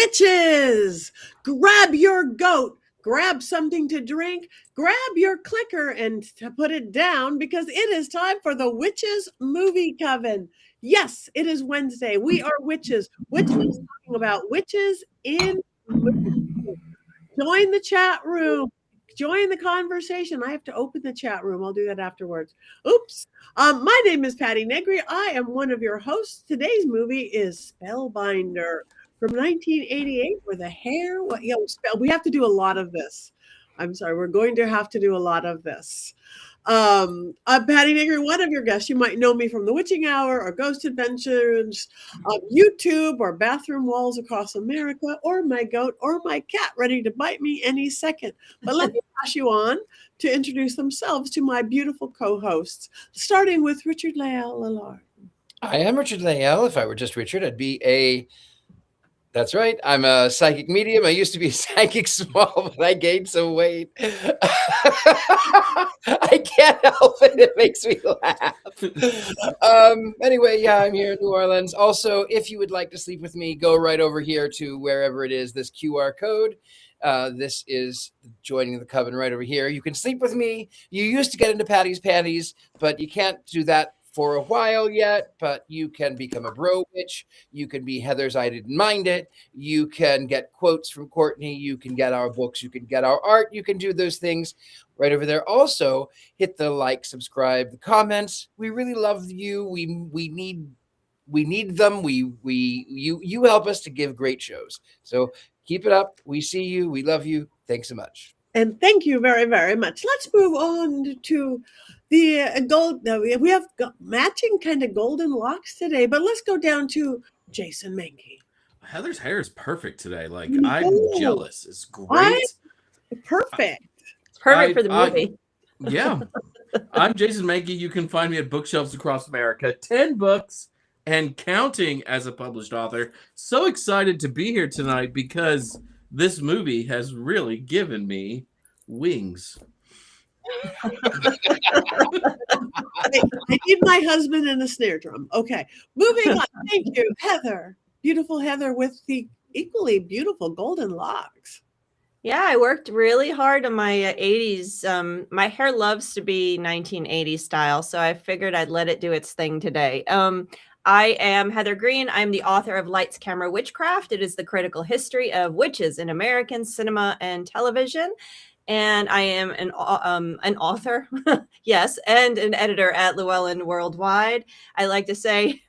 Witches, grab your goat, grab something to drink, grab your clicker and put it down because it is time for the Witches Movie Coven. Yes, it is Wednesday. We are witches. Witches talking about witches in movies. Join the chat room. Join the conversation. I have to open the chat room. I'll do that afterwards. Oops. My name is Patty Negri. I am one of your hosts. Today's movie is Spellbinder from 1988 where the hair, we have to do a lot of this. I'm sorry, we're going to have to do a lot of this. I'm Patty Negri, one of your guests. You might know me from The Witching Hour or Ghost Adventures, YouTube or Bathroom Walls Across America, or my goat or my cat ready to bite me any second. But let me pass you on to introduce themselves to my beautiful co-hosts, starting with Richard Lael. I am Richard Lael. If I were just Richard, I'd be a... That's right. I'm a psychic medium. I used to be a psychic small, but I gained some weight. I can't help it. It makes me laugh. Anyway, yeah, I'm here in New Orleans. Also, if you would like to sleep with me, go right over here to wherever it is, this QR code. This is joining the coven right over here. You can sleep with me. You used to get into Patty's panties, but you can't do that for a while yet, but you can become a bro witch. You can be Heather's I Didn't Mind It. You can get quotes from Courtney. You can get our books. You can get our art. You can do those things right over there. Also, hit the like, subscribe, the comments. We really love you. We need them. You help us to give great shows. So keep it up. We see you. We love you. Thanks so much. And thank you very, very much. Let's move on to the gold. We have matching kind of golden locks today, but let's go down to Jason Mankey. Heather's hair is perfect today. Like, I'm jealous. It's great. Perfect. It's perfect for the movie. Yeah. I'm Jason Mankey. You can find me at Bookshelves Across America. 10 books and counting as a published author. So excited to be here tonight because this movie has really given me wings. I need my husband and a snare drum. Okay, moving on. Thank you, Heather. Beautiful Heather with the equally beautiful golden locks. Yeah, I worked really hard on my 80s. My hair loves to be 1980s style, so I figured I'd let it do its thing today. I am Heather Green. I'm the author of Lights, Camera, Witchcraft. It is the critical history of witches in American cinema and television. And I am an author, yes, and an editor at Llewellyn Worldwide. I like to say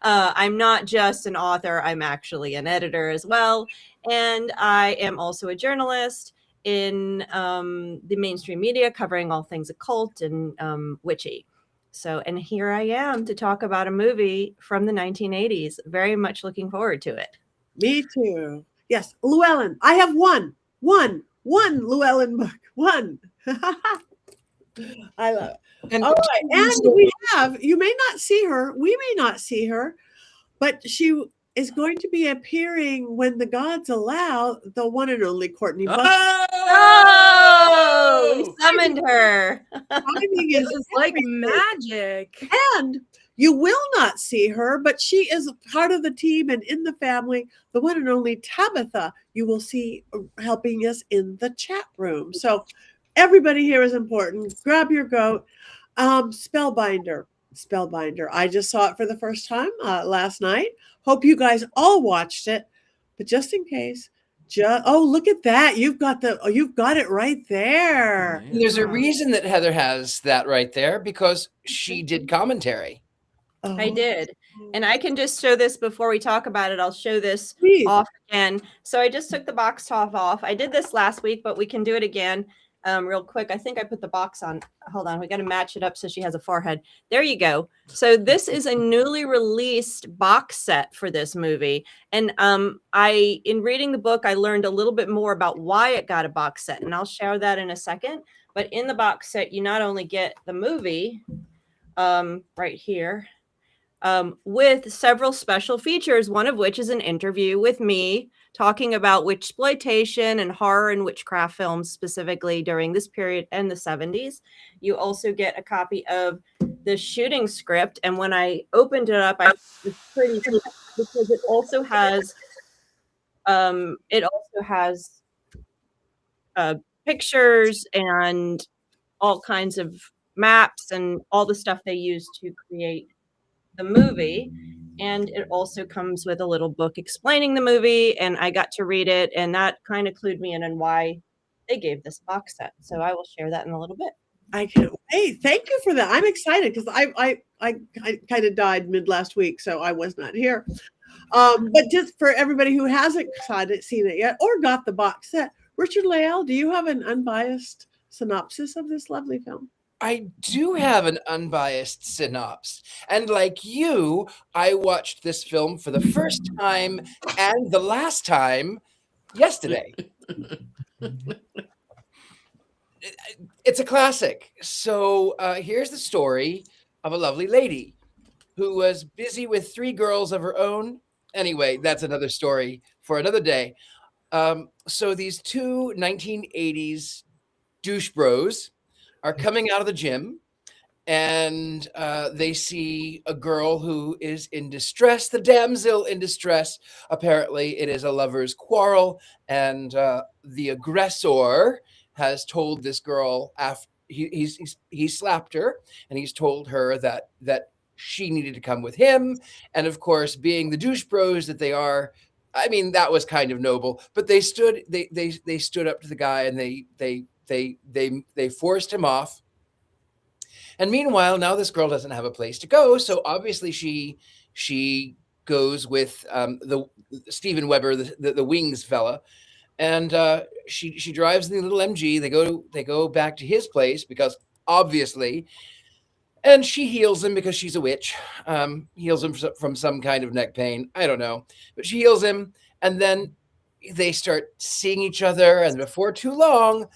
I'm not just an author, I'm actually an editor as well. And I am also a journalist in the mainstream media covering all things occult and witchy. So, and here I am to talk about a movie from the 1980s. Very much looking forward to it. Me too. Yes, Llewellyn. I have one Llewellyn book. One. I love it. All right. And we have, you may not see her, we may not see her, but she is going to be appearing when the gods allow, the one and only Courtney Buck. Oh! We summoned her. It was like magic. And you will not see her, but she is part of the team and in the family. The one and only Tabitha, you will see helping us in the chat room. So everybody here is important. Grab your goat. Spellbinder. I just saw it for the first time last night. Hope you guys all watched it. But just in case, look at that. You've got it right there. There's a reason that Heather has that right there because she did commentary. Oh. I did. And I can just show this before we talk about it. I'll show this off again. So I just took the box top off. I did this last week, but we can do it again real quick. I think I put the box on. Hold on. We got to match it up so she has a forehead. There you go. So this is a newly released box set for this movie. And in reading the book, I learned a little bit more about why it got a box set. And I'll share that in a second. But in the box set, you not only get the movie right here, with several special features, one of which is an interview with me talking about witchploitation and horror and witchcraft films specifically during this period and the 70s. You also get a copy of the shooting script. And when I opened it up, I was pretty because it also has It also has pictures and all kinds of maps and all the stuff they use to create the movie. And it also comes with a little book explaining the movie, and I got to read it, and that kind of clued me in on why they gave this box set. So I will share that in a little bit. I can't wait. Thank you for that. I'm excited because I kind of died mid last week, so I was not here. But just for everybody who hasn't seen it yet or got the box set, Richard Leal, do you have an unbiased synopsis of this lovely film? I do have an unbiased synopsis. And like you, I watched this film for the first time and the last time yesterday. It's a classic. So here's the story of a lovely lady who was busy with 3 girls of her own. Anyway, that's another story for another day. So these 2 1980s douche bros are coming out of the gym, and they see a girl who is in distress, the damsel in distress. Apparently, it is a lover's quarrel, and the aggressor has told this girl after he slapped her, and he's told her that she needed to come with him. And of course, being the douche bros that they are, I mean, that was kind of noble. But they stood up to the guy, and they forced him off. And meanwhile, now this girl doesn't have a place to go, so obviously she goes with the Steven Weber, the Wings fella, and she drives in the little MG. They go back to his place because obviously, and she heals him because she's a witch. Heals him from some kind of neck pain. I don't know, but she heals him, and then they start seeing each other, and before too long,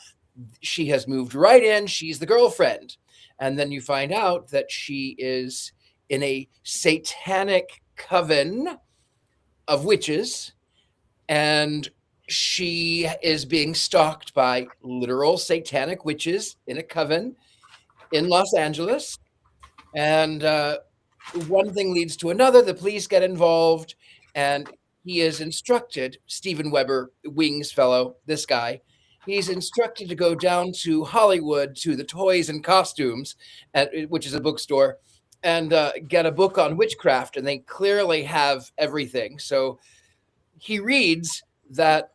she has moved right in. She's the girlfriend. And then you find out that she is in a satanic coven of witches, and she is being stalked by literal satanic witches in a coven in Los Angeles. And one thing leads to another. The police get involved, and he is instructed, Steven Weber, Wings fellow, this guy, he's instructed to go down to Hollywood to the Toys and Costumes, which is a bookstore, and get a book on witchcraft. And they clearly have everything. So he reads that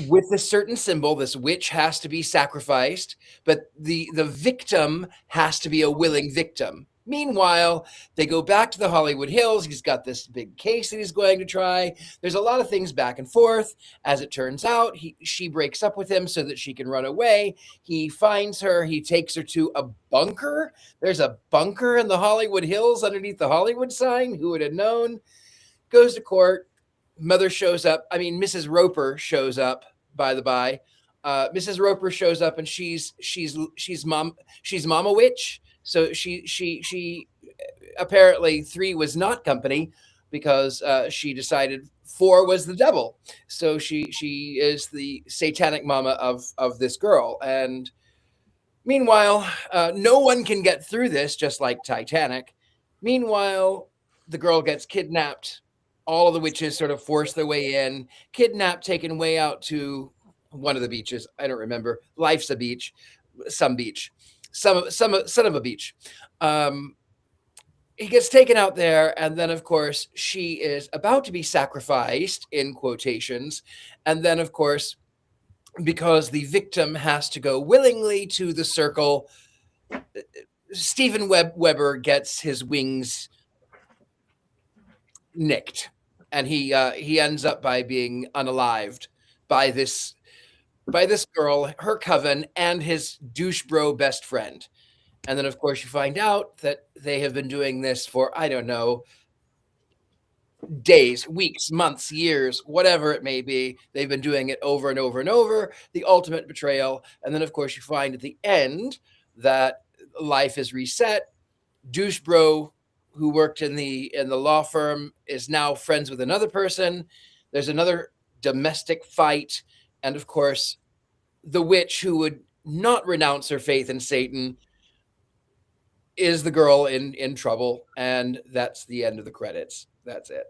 with a certain symbol, this witch has to be sacrificed, but the victim has to be a willing victim. Meanwhile, they go back to the Hollywood Hills. He's got this big case that he's going to try. There's a lot of things back and forth. As it turns out, she breaks up with him so that she can run away. He finds her. He takes her to a bunker. There's a bunker in the Hollywood Hills underneath the Hollywood sign. Who would have known? Goes to court. Mother shows up. I mean, Mrs. Roper shows up, by the by. Mrs. Roper shows up, and she's Mama Witch. So she apparently 3 was not company because she decided 4 was the devil. So she is the satanic mama of this girl. And meanwhile, no one can get through this, just like Titanic. Meanwhile, the girl gets kidnapped. All of the witches sort of force their way in, kidnapped, taken way out to one of the beaches. I don't remember. Life's a beach, some beach. Son of a beach. He gets taken out there, and then of course she is about to be sacrificed in quotations, and then of course, because the victim has to go willingly to the circle, Steven Weber gets his wings nicked, and he ends up by being unalived by this girl, her coven, and his douche bro best friend. And then, of course, you find out that they have been doing this for, I don't know, days, weeks, months, years, whatever it may be. They've been doing it over and over and over, the ultimate betrayal. And then, of course, you find at the end that life is reset. Douche bro, who worked in the law firm, is now friends with another person. There's another domestic fight. And of course, the witch who would not renounce her faith in Satan is the girl in trouble. And that's the end of the credits. That's it.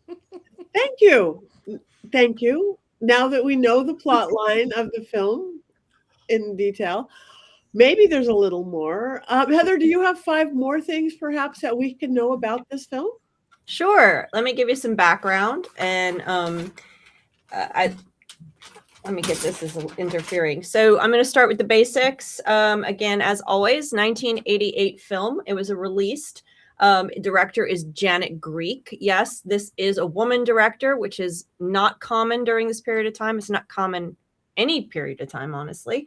Thank you. Thank you. Now that we know the plot line of the film in detail, maybe there's a little more. Heather, do you have 5 more things perhaps that we can know about this film? Sure. Let me give you some background, and let me get this is interfering. So I'm going to start with the basics. Again, as always, 1988 film. It was released. Director is Janet Greek. Yes, this is a woman director, which is not common during this period of time. It's not common any period of time, honestly.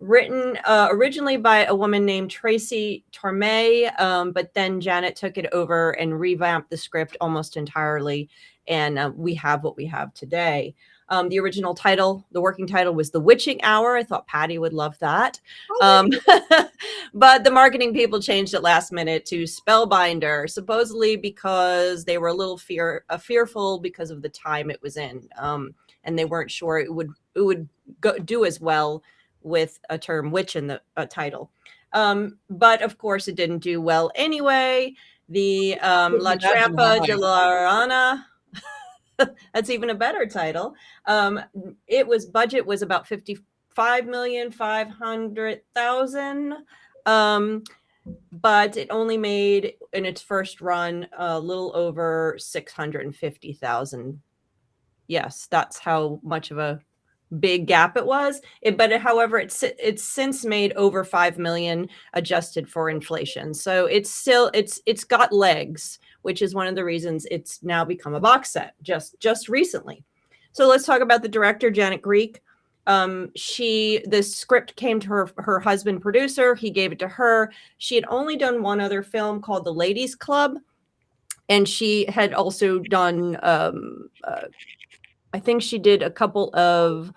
Written originally by a woman named Tracy Torme, but then Janet took it over and revamped the script almost entirely, and we have what we have today. The original title, the working title, was The Witching Hour. I thought Patty would love that. But the marketing people changed it last minute to Spellbinder, supposedly because they were a little fearful because of the time it was in, and they weren't sure it would do as well with a term witch in the title. But of course, it didn't do well anyway. The La Trampa de la Rana. That's even a better title. Budget was about $55,500,000, but it only made in its first run a little over $650,000. Yes, that's how much of a big gap it was. However, it's since made over 5 million adjusted for inflation. So it's got legs, which is one of the reasons it's now become a box set just recently. So let's talk about the director, Janet Greek. The script came to her husband producer. He gave it to her. She had only done one other film called The Ladies Club, and she had also done I think she did a couple of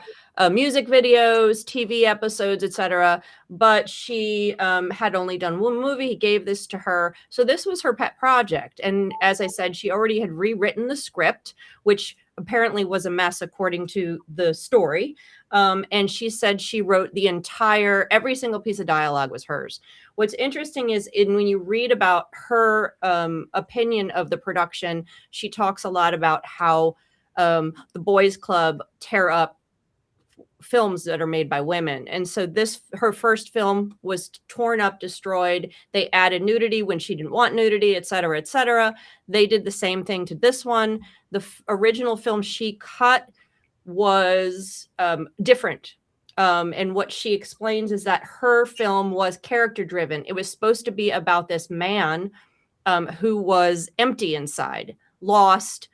music videos, TV episodes, etc. But she had only done one movie. He gave this to her. So this was her pet project. And as I said, she already had rewritten the script, which apparently was a mess according to the story. And she said she wrote every single piece of dialogue was hers. What's interesting is when you read about her opinion of the production, she talks a lot about how the boys club tear up films that are made by women. And so her first film was torn up, destroyed. They added nudity when she didn't want nudity, et cetera, et cetera. They did the same thing to this one. The original film she cut was different. And what she explains is that her film was character driven. It was supposed to be about this man who was empty inside, lost,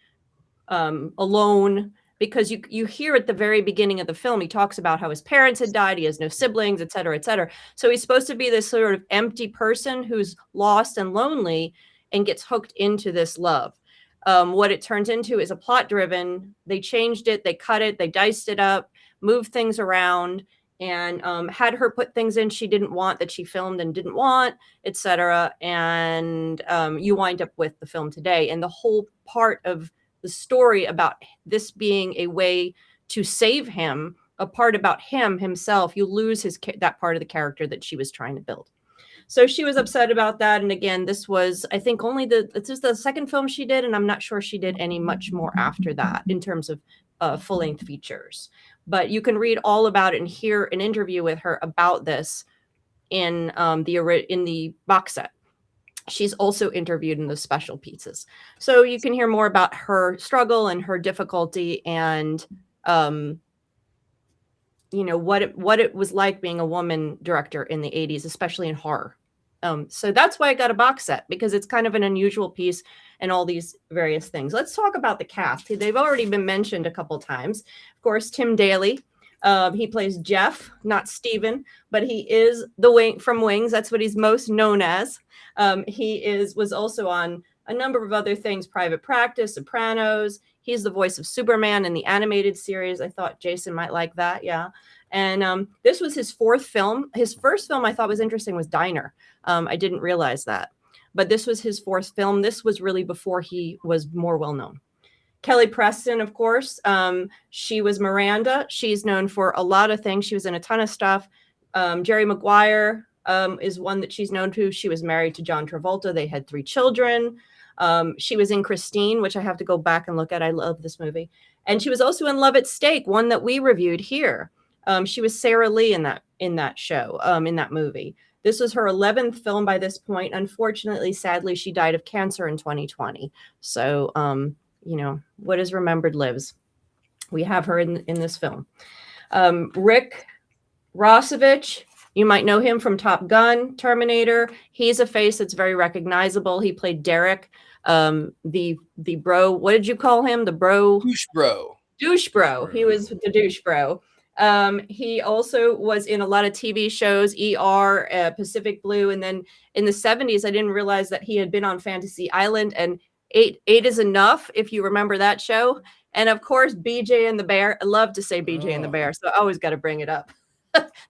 alone, because you hear at the very beginning of the film, he talks about how his parents had died, he has no siblings, et cetera, et cetera. So he's supposed to be this sort of empty person who's lost and lonely and gets hooked into this love. What it turns into is a plot driven. They changed it, they cut it, they diced it up, moved things around, and had her put things in she didn't want, that she filmed and didn't want, et cetera. And you wind up with the film today. And the whole part of the story about this being a way to save him, a part about himself, you lose that part of the character that she was trying to build. So she was upset about that. And again, this was, I think, this is the second film she did, and I'm not sure she did any much more after that in terms of full-length features. But you can read all about it and hear an interview with her about this in the box set. She's also interviewed in the special pieces. So you can hear more about her struggle and her difficulty and, what it was like being a woman director in the 80s, especially in horror. So that's why I got a box set, because it's kind of an unusual piece and all these various things. Let's talk about the cast. They've already been mentioned a couple times. Of course, Tim Daly. He plays Jeff, not Steven, but he is from Wings. That's what he's most known as. He was also on a number of other things, Private Practice, Sopranos. He's the voice of Superman in the animated series. I thought Jason might like that. Yeah. And this was his fourth film. His first film I thought was interesting was Diner. I didn't realize that. But this was his fourth film. This was really before he was more well-known. Kelly Preston, of course. She was Miranda. She's known for a lot of things. She was in a ton of stuff. Jerry Maguire is one that she's known to. She was married to John Travolta. They had 3 children. She was in Christine, which I have to go back and look at. I love this movie. And she was also in Love at Stake, one that we reviewed here. She was Sarah Lee in that show, in that movie. This was her 11th film by this point. Unfortunately, sadly, she died of cancer in 2020. So, what is remembered lives. We have her in this film. Rick Rossovich, you might know him from Top Gun, Terminator. He's a face that's very recognizable. He played Derek, the bro. What did you call him? The bro? Douche bro. Douche bro. He was the douche bro. He also was in a lot of TV shows, ER, Pacific Blue. And then in the 70s, I didn't realize that he had been on Fantasy Island and Eight is Enough, if you remember that show. And of course, BJ and the Bear. I love to say BJ and the Bear, so I always got to bring it up.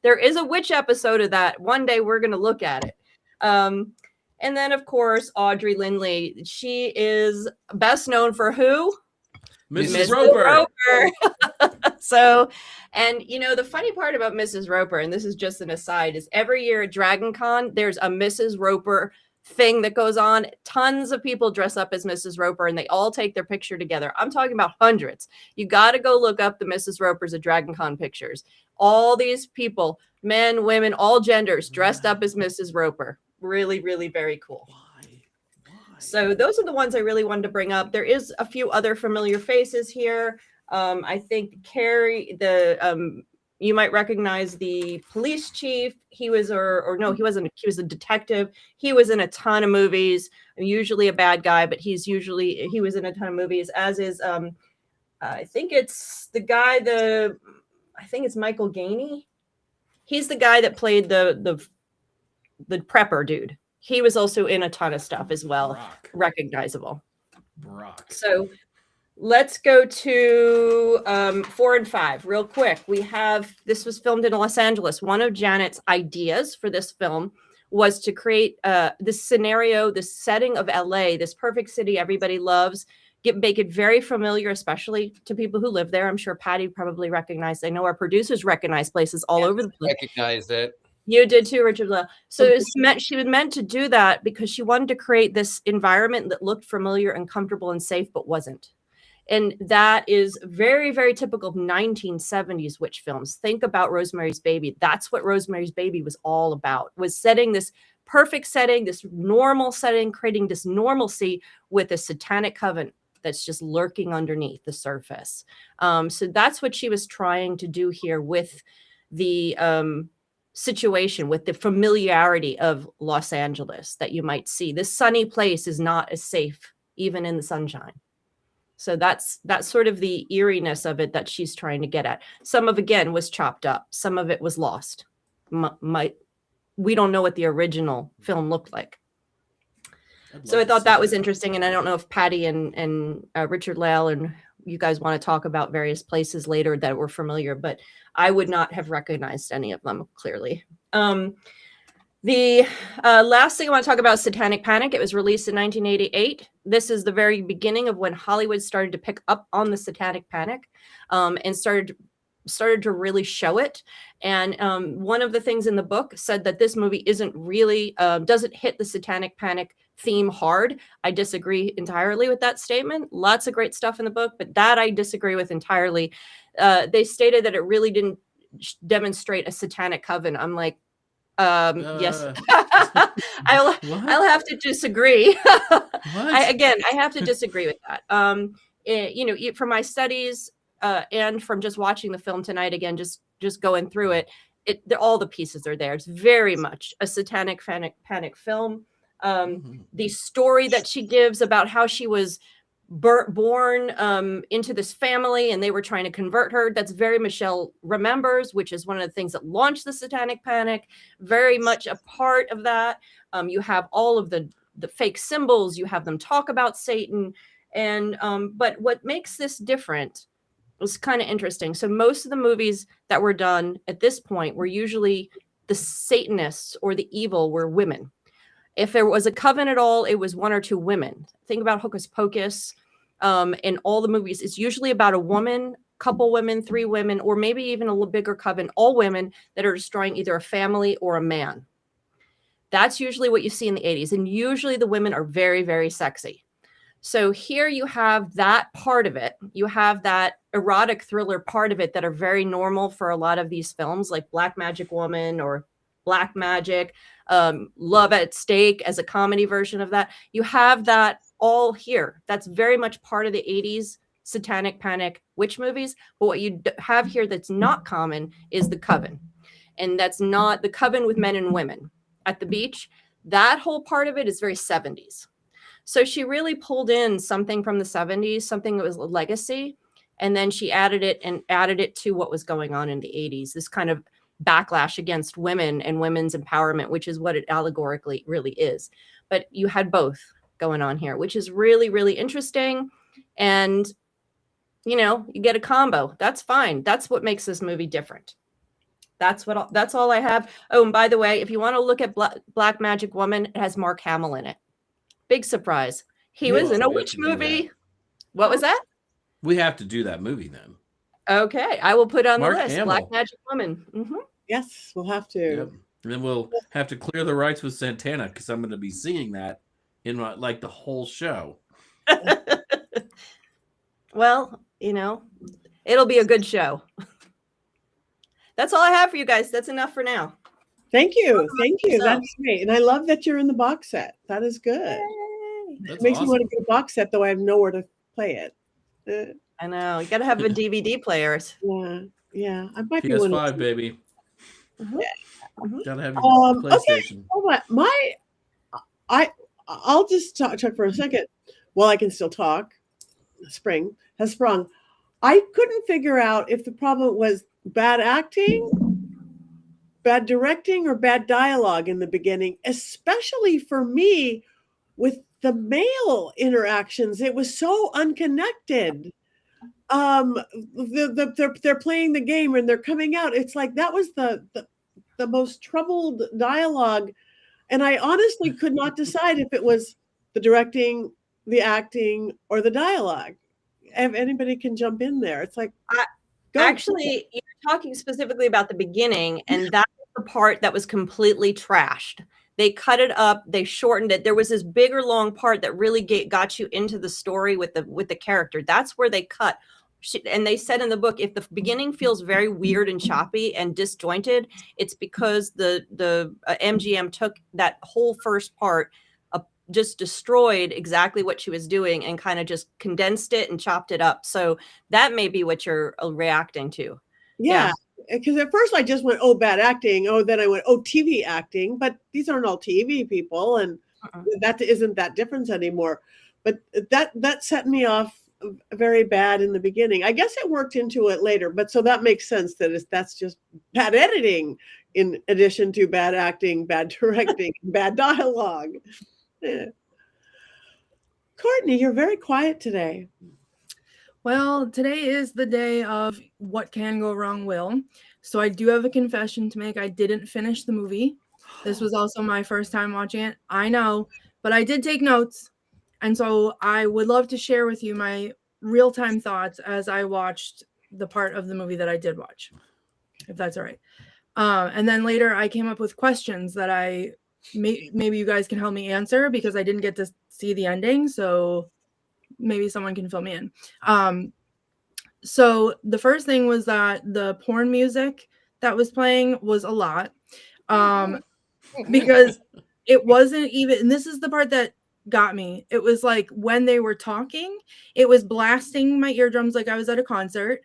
There is a witch episode of that. One day we're going to look at it. And then, of course, Audrey Lindley. She is best known for who? Mrs. Roper. So, and the funny part about Mrs. Roper, and this is just an aside, is every year at Dragon Con, there's a Mrs. Roper thing that goes on. Tons of people dress up as Mrs. Roper and they all take their picture together. I'm talking about hundreds. You got to go look up the Mrs. Ropers at Dragon Con pictures. All these people, men, women, all genders, dressed up as Mrs. Roper. Really, really very cool. So those are the ones I really wanted to bring up. There is a few other familiar faces here. I think Carrie, you might recognize the police chief. He was, or no, he wasn't. He was a detective. He was in a ton of movies. Usually a bad guy, but he was in a ton of movies. As is, I think it's the guy. I think it's Michael Gainey. He's the guy that played the prepper dude. He was also in a ton of stuff as well. Recognizable. Brock. So let's go to 4 and 5 real quick. This was filmed in Los Angeles. One of Janet's ideas for this film was to create this scenario, this setting of LA, this perfect city everybody loves, make it very familiar, especially to people who live there. I'm sure Patty probably recognized. I know our producers recognize places all over the place. Recognized it. You did too, Richard. So she was meant to do that because she wanted to create this environment that looked familiar and comfortable and safe, but wasn't. And that is very, very typical of 1970s witch films. Think about Rosemary's Baby. That's what Rosemary's Baby was all about, was setting this perfect setting, this normal setting, creating this normalcy with a satanic coven that's just lurking underneath the surface. So that's what she was trying to do here with the situation, with the familiarity of Los Angeles that you might see. This sunny place is not as safe, even in the sunshine. So that's sort of the eeriness of it that she's trying to get at. Some of, again, was chopped up. Some of it was lost. We don't know what the original film looked like. So I thought that was interesting. And I don't know if Patty and Richard Lale and you guys want to talk about various places later that were familiar, but I would not have recognized any of them clearly. The last thing I want to talk about is Satanic Panic. It was released in 1988. This is the very beginning of when Hollywood started to pick up on the Satanic Panic and started to really show it. And one of the things in the book said that this movie isn't really, doesn't hit the Satanic Panic theme hard. I disagree entirely with that statement. Lots of great stuff in the book, but that I disagree with entirely. They stated that it really didn't demonstrate a satanic coven. I'm like, yes. I'll have to disagree. I have to disagree with that. From my studies and from just watching the film tonight, again, just going through it, all the pieces are there. It's very much a satanic panic film. The story that she gives about how she was born into this family and they were trying to convert her, that's very Michelle Remembers, which is one of the things that launched the Satanic Panic. Very much a part of that. You have all of the fake symbols, you have them talk about Satan, and but what makes this different was kind of interesting. So most of the movies that were done at this point were usually the Satanists or the evil were women. If there was a coven at all, it was one or two women. Think about Hocus Pocus. In all the movies, it's usually about a woman, couple women, 3 women, or maybe even a little bigger coven, all women that are destroying either a family or a man. That's usually what you see in the 80s. And usually the women are very, very sexy. So here you have that part of it. You have that erotic thriller part of it that are very normal for a lot of these films, like Black Magic Woman or Black Magic, Love at Stake as a comedy version of that. You have that all here. That's very much part of the 80s satanic panic witch movies. But what you have here that's not common is the Coven. And that's not the Coven with men and women at the beach. That whole part of it is very 70s. So she really pulled in something from the 70s, something that was a legacy, and then she added it to what was going on in the 80s, this kind of backlash against women and women's empowerment, which is what it allegorically really is. But you had both going on here, which is really, really interesting. And, you know, you get a combo. That's fine. That's what makes this movie different. That's all I have. Oh, and by the way, if you want to look at Black Magic Woman, it has Mark Hamill in it. Big surprise. He was in a witch movie. What was that? We have to do that movie then. Okay. I will put on Mark the list. Hamill. Black Magic Woman. Mm-hmm. Yes, we'll have to. Yep. And then we'll have to clear the rights with Santana because I'm going to be seeing that in the whole show. Well, you know, it'll be a good show. That's all I have for you guys. That's enough for now. Thank you. Thank you. So- That's great. And I love that you're in the box set. That is good. That's It makes awesome. me want to get a box set, though I have nowhere to play it. I know. You got to have a DVD player. Yeah. I might be one. PS5, baby. Mhm. Mhm. Gotta have your Okay. PlayStation. Hold on. I'll just talk for a second while I can still talk. Spring has sprung. I couldn't figure out if the problem was bad acting, bad directing, or bad dialogue in the beginning, especially for me with the male interactions. It was so unconnected. They're playing the game and they're coming out. It's like that was the most troubled dialogue, and I honestly could not decide if it was the directing, the acting, or the dialogue. If anybody can jump in there, it's like go. Actually, you're talking specifically about the beginning, and that was the part that was completely trashed. They cut it up, they shortened it. There was this bigger, long part that really got you into the story with the character. That's where they cut. And they said in the book, if the beginning feels very weird and choppy and disjointed, it's because the MGM took that whole first part, just destroyed exactly what she was doing and kind of just condensed it and chopped it up. So that may be what you're reacting to. Yeah, because at first I just went, oh, bad acting. Oh, then I went, oh, TV acting. But these aren't all TV people, and that isn't that difference anymore. But that set me off very bad in the beginning. I guess it worked into it later, but so that makes sense that that's just bad editing in addition to bad acting, bad directing, bad dialogue. Yeah. Courtney, you're very quiet today. Well, today is the day of what can go wrong will. So I do have a confession to make. I didn't finish the movie. This was also my first time watching it. I know, but I did take notes. And so I would love to share with you my real-time thoughts as I watched the part of the movie that I did watch, if that's all right. And then later I came up with questions that maybe you guys can help me answer because I didn't get to see the ending. So maybe someone can fill me in. So the first thing was that the porn music that was playing was a lot. Because it wasn't even, and this is the part that got me. It was like when they were talking, it was blasting my eardrums like I was at a concert,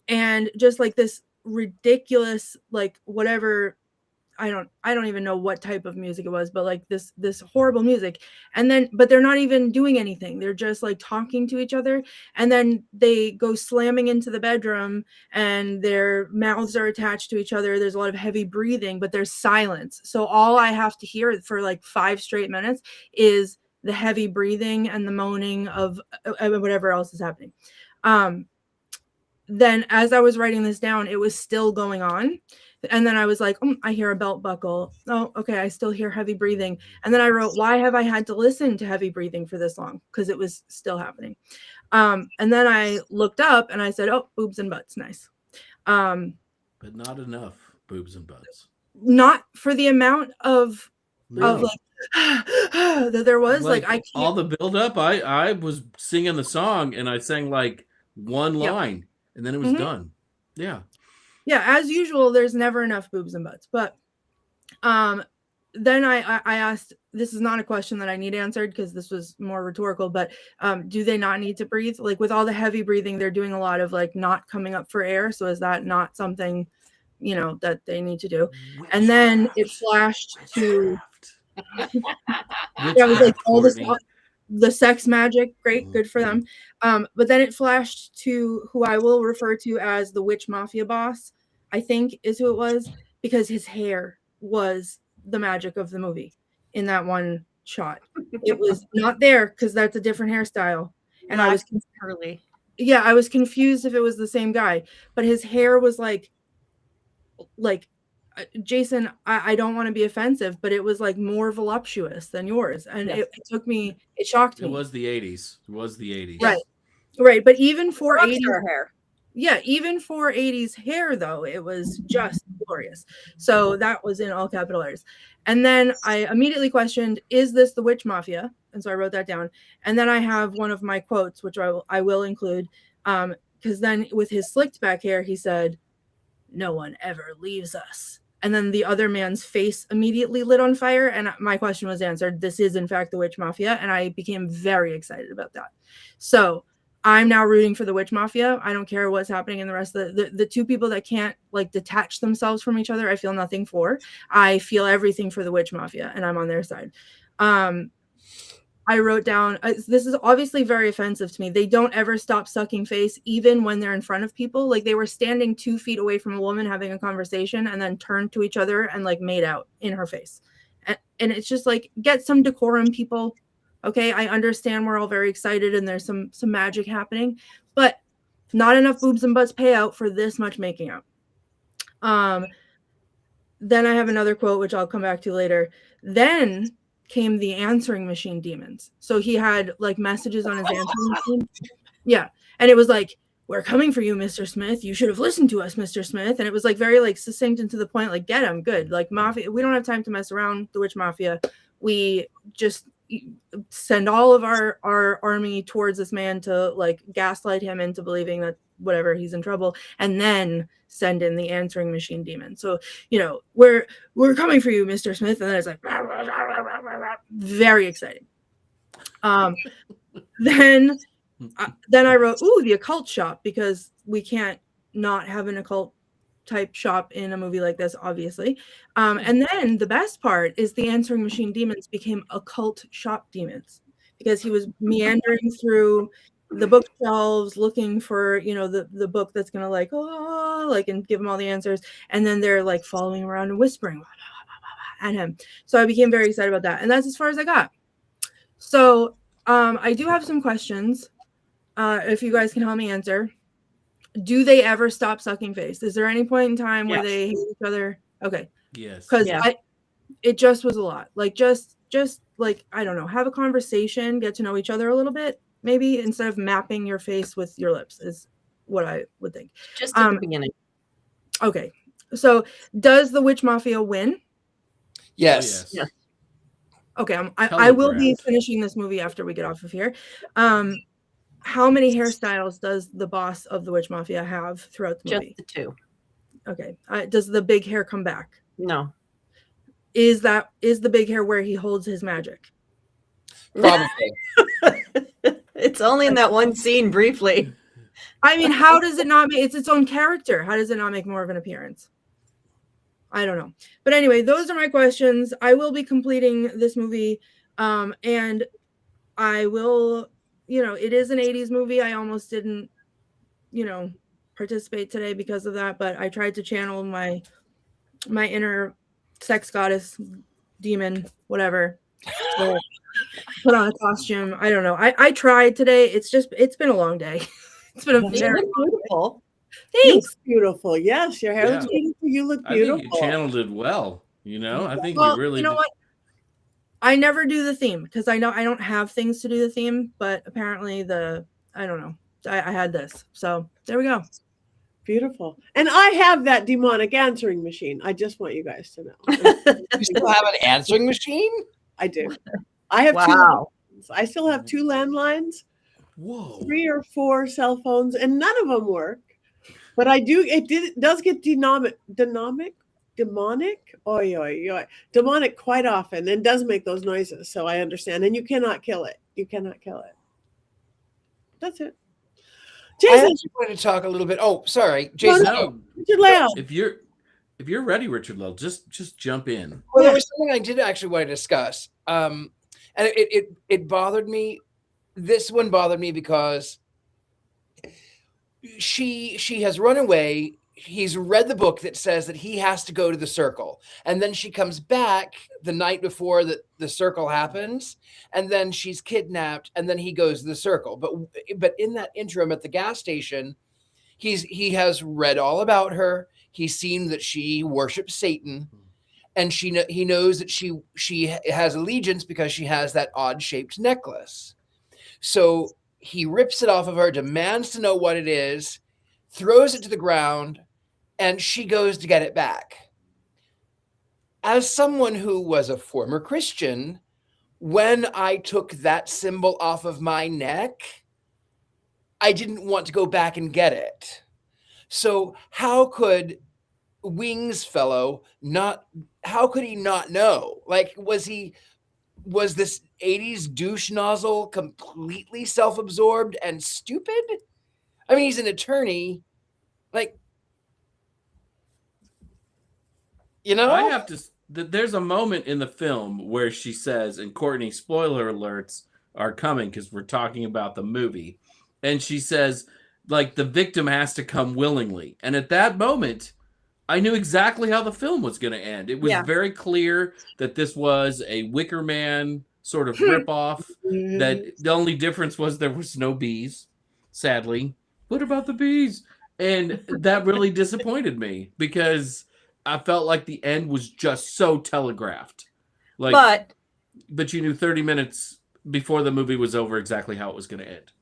and just like this ridiculous, like whatever, I don't even know what type of music it was, but like this horrible music. And then, but they're not even doing anything. They're just like talking to each other. And then they go slamming into the bedroom and their mouths are attached to each other. There's a lot of heavy breathing, but there's silence. So all I have to hear for like 5 straight minutes is the heavy breathing and the moaning of whatever else is happening. Then as I was writing this down, it was still going on. And then I was like, I hear a belt buckle. Oh, okay. I still hear heavy breathing. And then I wrote, why have I had to listen to heavy breathing for this long? Because it was still happening. And then I looked up and I said, oh, boobs and butts. Nice. But not enough boobs and butts. Not for the amount of of like that there was. Like I all can't. the build up, I was singing the song and I sang like one Yep. line and then it was done. Yeah. Yeah, as usual, there's never enough boobs and butts. But then I asked, this is not a question that I need answered because this was more rhetorical, but do they not need to breathe? Like with all the heavy breathing, they're doing a lot of like not coming up for air. So is that not something, that they need to do? And then it flashed to it was like all this the sex magic, great, good for them. But then it flashed to who I will refer to as the witch mafia boss, I think is who it was, because his hair was the magic of the movie in that one shot. It was not there because that's a different hairstyle. And I was curly. Yeah, I was confused if it was the same guy, but his hair was like Jason, I don't want to be offensive, but it was like more voluptuous than yours. And it shocked me. It was the 80s. It was the 80s. Right. But even for 80s hair. Yeah, even for 80s hair, though, it was just glorious. So that was in all capital letters. And then I immediately questioned, is this the witch mafia? And so I wrote that down. And then I have one of my quotes, which I will include, because then with his slicked back hair, he said, "No one ever leaves us." And then the other man's face immediately lit on fire. And my question was answered. This is, in fact, the witch mafia. And I became very excited about that. So I'm now rooting for the witch mafia. I don't care what's happening in the rest of the two people that can't like detach themselves from each other. I feel nothing for. I feel everything for the witch mafia, and I'm on their side. I wrote down, this is obviously very offensive to me. They don't ever stop sucking face, even when they're in front of people. Like they were standing 2 feet away from a woman having a conversation and then turned to each other and like made out in her face. And it's just like, get some decorum, people. Okay, I understand we're all very excited and there's some magic happening, but not enough boobs and butts pay out for this much making out. Then I have another quote, which I'll come back to later. Then came the answering machine demons. So he had like messages on his answering machine. Yeah. And it was like, "We're coming for you, Mr. Smith. You should have listened to us, Mr. Smith." And it was like very like succinct and to the point, like, get him, good. Like mafia, we don't have time to mess around, the witch mafia. We just send all of our army towards this man to like gaslight him into believing that whatever, he's in trouble, and then send in the answering machine demon. So, we're coming for you, Mr. Smith. And then it's like rah, rah, rah, rah, rah, rah, rah. Very exciting. Then I wrote, the occult shop, because we can't not have an occult type shop in a movie like this, obviously. And then the best part is the answering machine demons became occult shop demons, because he was meandering through the bookshelves looking for, the book that's gonna like, and give him all the answers. And then they're like following around and whispering at him. So I became very excited about that. And that's as far as I got. So I do have some questions. If you guys can help me answer. Do they ever stop sucking face? Is there any point in time where they hate each other? Okay. Yes. Because it just was a lot. Like just like, I don't know, have a conversation, get to know each other a little bit, maybe, instead of mapping your face with your lips, is what I would think. Just at the beginning. Okay. So does the witch mafia win? Yes. Yes. Okay. I will be finishing this movie after we get off of here. How many hairstyles does the boss of the witch mafia have throughout the movie? Just the 2. Okay. Does the big hair come back? No. Is the big hair where he holds his magic? Probably. It's only in that one scene briefly. I mean, how does it not make it's its own character? How does it not make more of an appearance? I don't know. But anyway, those are my questions. I will be completing this movie. And I will, it is an 80s movie. I almost didn't, participate today because of that, but I tried to channel my inner sex goddess, demon, whatever. So put on a costume. I don't know. I tried today. It's been a long day. It's been a very beautiful. Thanks. Beautiful. Yes, your hair looks beautiful. You look beautiful. I think you channeled it well. I think Well, you really. You know what? I never do the theme because I know I don't have things to do the theme, but apparently I don't know. I had this. So there we go. Beautiful. And I have that demonic answering machine. I just want you guys to know. You still have an answering machine? I do. I have Wow. two. I still have 2 landlines, Whoa. 3 or 4 cell phones, and none of them work. But I do. It does get demonic, demonic quite often, and does make those noises. So I understand, and you cannot kill it. You cannot kill it. That's it. I Jason, actually wanted to talk a little bit. Oh, sorry, Jason. No, Richard Leo. if you're ready, Richard Lell, just jump in. Well, there was something I did actually want to discuss, and it bothered me. This one bothered me because she has run away. He's read the book that says that he has to go to the circle, and then she comes back the night before the circle happens, and then she's kidnapped, and then he goes to the circle. But in that interim at the gas station, he has read all about her. He's seen that she worships Satan, and he knows that she has allegiance because she has that odd shaped necklace. So he rips it off of her, demands to know what it is, throws it to the ground, and she goes to get it back. As someone who was a former Christian, when I took that symbol off of my neck, I didn't want to go back and get it. So how could Wings fellow how could he not know? Like, was this 80s douche nozzle completely self-absorbed and stupid? I mean, he's an attorney. Like, I have to. There's a moment in the film where she says, and Courtney, spoiler alerts are coming because we're talking about the movie, and she says, like, the victim has to come willingly. And at that moment, I knew exactly how the film was going to end. It was very clear that this was a Wicker Man sort of ripoff. That the only difference was there was no bees, sadly. What about the bees? And that really disappointed me because I felt like the end was just so telegraphed. Like, but you knew 30 minutes before the movie was over exactly how it was going to end.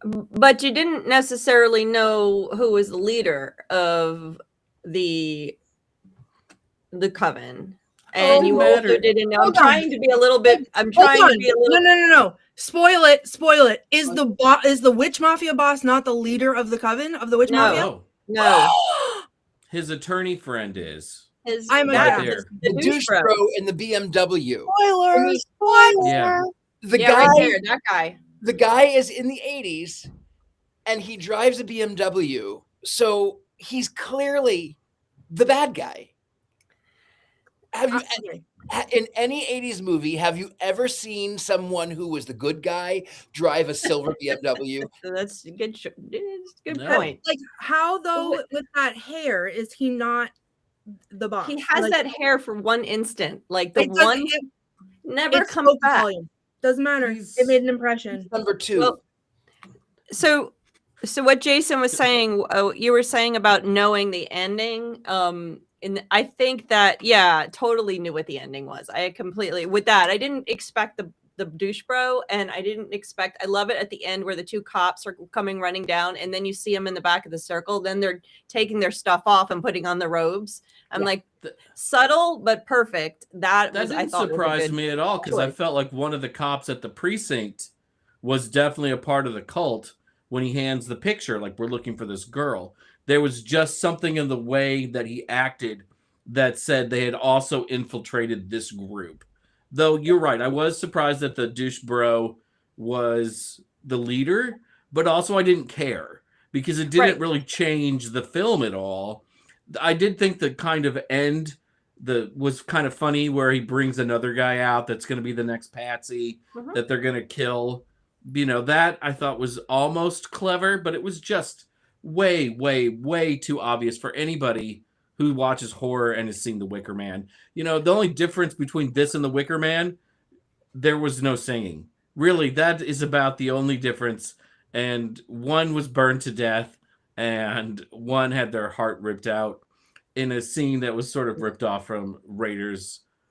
But you didn't necessarily know who was the leader of the Coven. And you also didn't know. I'm trying to be a little bit. No. Spoil it. Is the witch mafia boss not the leader of the Coven of the witch mafia? No. His attorney friend is. The douche bro in the BMW. Spoilers. Yeah. That guy. The guy is in the 80s, and he drives a BMW, so he's clearly the bad guy. Have you, in any 80s movie, have you ever seen someone who was the good guy drive a silver BMW? That's a good point. Like, how though with that hair is he not the boss? He has that hair for one instant, like never comes back. Doesn't matter. It made an impression. Number 2. Well, so what Jason was saying, you were saying about knowing the ending. And I think that, totally knew what the ending was. I completely with that. I didn't expect the douche bro, and I love it at the end where the 2 cops are coming running down, and then you see them in the back of the circle. Then they're taking their stuff off and putting on the robes. I'm like, subtle but perfect. That didn't surprise me at all because I felt like one of the cops at the precinct was definitely a part of the cult when he hands the picture, like, we're looking for this girl. There was just something in the way that he acted that said they had also infiltrated this group. Though you're right, I was surprised that the douche bro was the leader, but also I didn't care because it didn't really change the film at all. I did think the kind of end was kind of funny where he brings another guy out that's going to be the next Patsy that they're going to kill. You know, that I thought was almost clever, but it was just way, way, way too obvious for anybody who watches horror and has seen The Wicker Man. You know, the only difference between this and The Wicker Man, there was no singing. Really, that is about the only difference. And one was burned to death, and one had their heart ripped out in a scene that was sort of ripped off from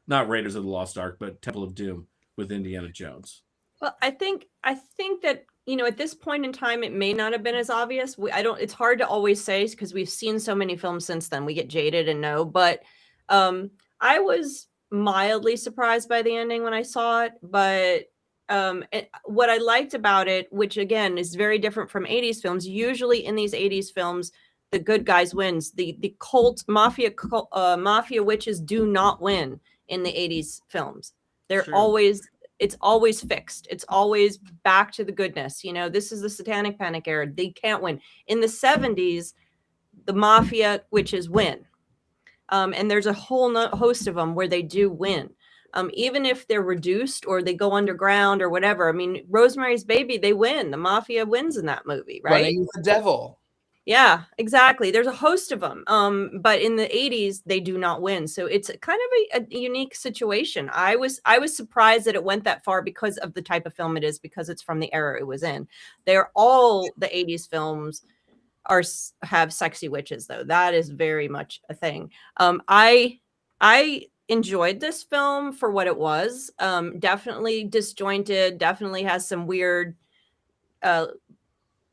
not Raiders of the Lost Ark, but Temple of Doom with Indiana Jones. Well, I think that at this point in time, it may not have been as obvious. It's hard to always say because we've seen so many films since then. We get jaded and know, but I was mildly surprised by the ending when I saw it. But what I liked about it, which again is very different from 80s films, usually in these 80s films, the good guys wins. The cult mafia witches do not win in the 80s films. They're always, it's always fixed. It's always back to the goodness. This is the Satanic Panic era. They can't win. In the 70s, the mafia witches win. And there's a whole host of them where they do win. Even if they're reduced or they go underground or whatever. I mean, Rosemary's Baby, they win. The mafia wins in that movie, right? Running with the devil. Yeah, exactly. There's a host of them. But in the 80s, they do not win. So it's kind of a unique situation. I was surprised that it went that far because of the type of film it is, because it's from the era it was in. They're all the 80s films have sexy witches, though. That is very much a thing. I enjoyed this film for what it was. Definitely disjointed, definitely has some weird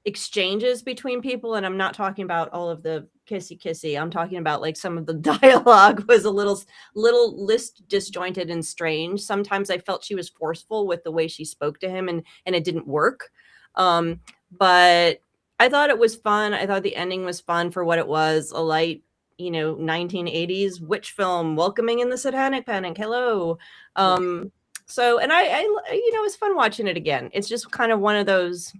exchanges between people, and I'm not talking about all of the kissy. I'm talking about like some of the dialogue was a little disjointed and strange. Sometimes I felt she was forceful with the way she spoke to him, and it didn't work. But I thought it was fun. I thought the ending was fun for what it was, a light 1980s witch film welcoming in the Satanic Panic. Hello. So, and I it was fun watching it again. It's just kind of one of those,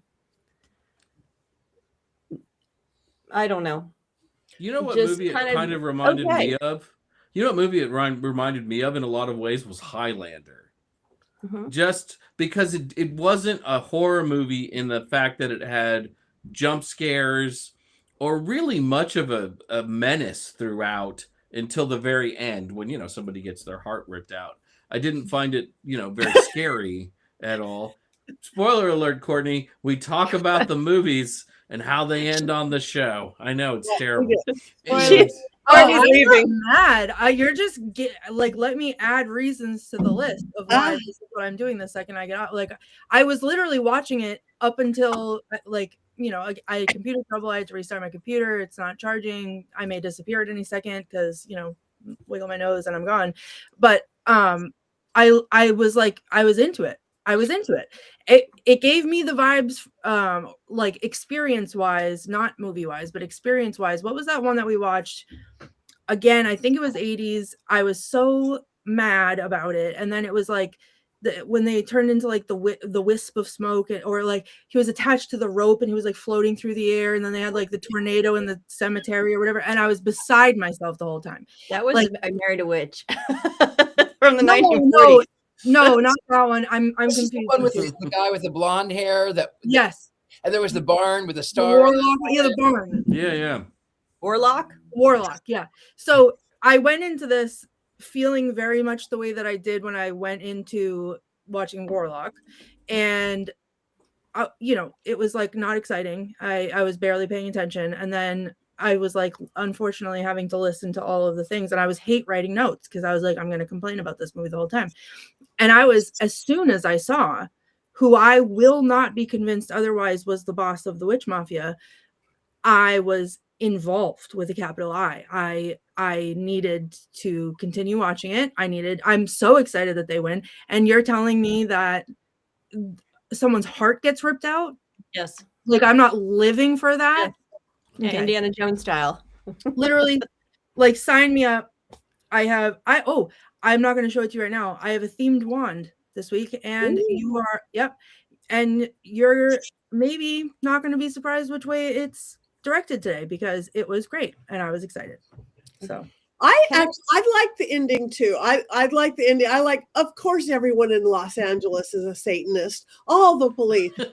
I don't know. You know what Just movie it kind kind of of reminded okay. me of? You know what movie it reminded me of in a lot of ways was Highlander. Mhm. Just because it wasn't a horror movie in the fact that it had jump scares or really much of a menace throughout until the very end when, somebody gets their heart ripped out. I didn't find it, very scary at all. Spoiler alert, Courtney. We talk about the movies and how they end on the show. I know it's terrible. Anyways, Courtney's I'm leaving. not mad. You're just let me add reasons to the list of why this is what I'm doing the second I get out. Like, I was literally watching it up until I had computer trouble. I had to restart my computer. It's not charging. I may disappear at any second because wiggle my nose and I'm gone. But I was into it. I was into it. It gave me the vibes, like experience wise, not movie wise, but experience wise. What was that one that we watched? Again, I think it was 80s. I was so mad about it, and then it was like when they turned into like the wisp of smoke, or like he was attached to the rope and he was like floating through the air, and then they had like the tornado in the cemetery or whatever, and I was beside myself the whole time. That was like, I Married a Witch from the 1940s. No, not that one. I'm This is confused. the one with the guy with the blonde hair yes. And there was the barn with the The star. warlock, the barn. Yeah. Warlock, yeah. So I went into this feeling very much the way that I did when I went into watching Warlock, and it was like not exciting. I was barely paying attention, and then I was like, unfortunately, having to listen to all of the things, and I was hate writing notes because I was like, I'm going to complain about this movie the whole time. And I was, as soon as I saw who I will not be convinced otherwise was the boss of the witch mafia, I was involved with a capital I. I needed to continue watching it. I'm so excited that they win. And you're telling me that someone's heart gets ripped out? Yes. Like, I'm not living for that. Yeah, okay. Indiana Jones style. Literally, like, sign me up. I'm not going to show it to you right now. I have a themed wand this week, and you are, and you're maybe not going to be surprised which way it's directed today, because it was great and I was excited. So I like the ending too. I like the ending. Of course, everyone in Los Angeles is a Satanist. All the police. Well,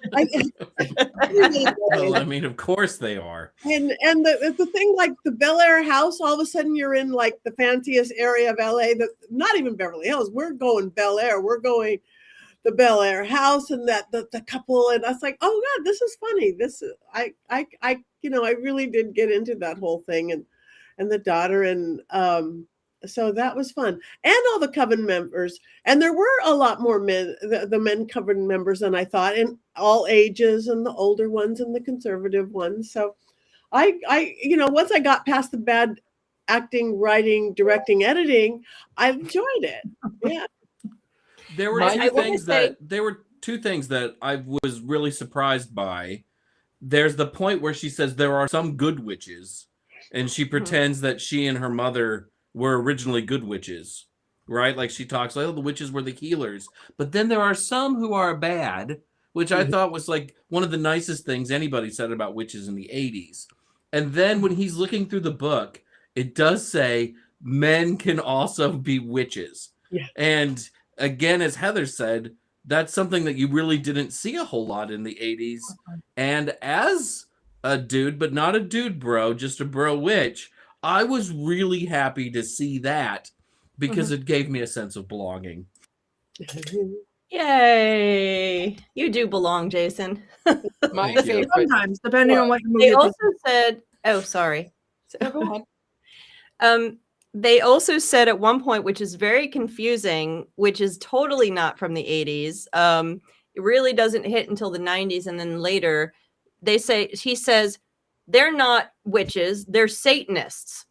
I mean, of course they are. And the thing, like the Bel Air house, all of a sudden you're in like the fanciest area of LA. Not even Beverly Hills. We're going Bel Air. We're going the Bel Air house, and the couple. And I was like, oh God, this is funny. This is I really did get into that whole thing, and the daughter, and So that was fun. And all the Coven members. And there were a lot more men, the men Coven members than I thought, in all ages, and the older ones and the conservative ones. So I once I got past the bad acting, writing, directing, editing, I enjoyed it. Yeah. There were two things that I was really surprised by. There's the point where she says there are some good witches, and she pretends that she and her mother were originally good witches, right? Like she talks like, oh, the witches were the healers. But then there are some who are bad, which I thought was like one of the nicest things anybody said about witches in the 80s. And then when he's looking through the book, it does say men can also be witches. Yeah. And again, as Heather said, that's something that you really didn't see a whole lot in the 80s. And as a dude, but not a dude bro, just a bro witch, I was really happy to see that because it gave me a sense of belonging. Yay! You do belong, Jason. My Thank you. favorite. Sometimes, depending on what movie They it also is. said, "Oh, sorry." No, go on. They also said at one point, which is very confusing, which is totally not from the 80s. It really doesn't hit until the 90s, and then later, he says, they're not witches, they're Satanists.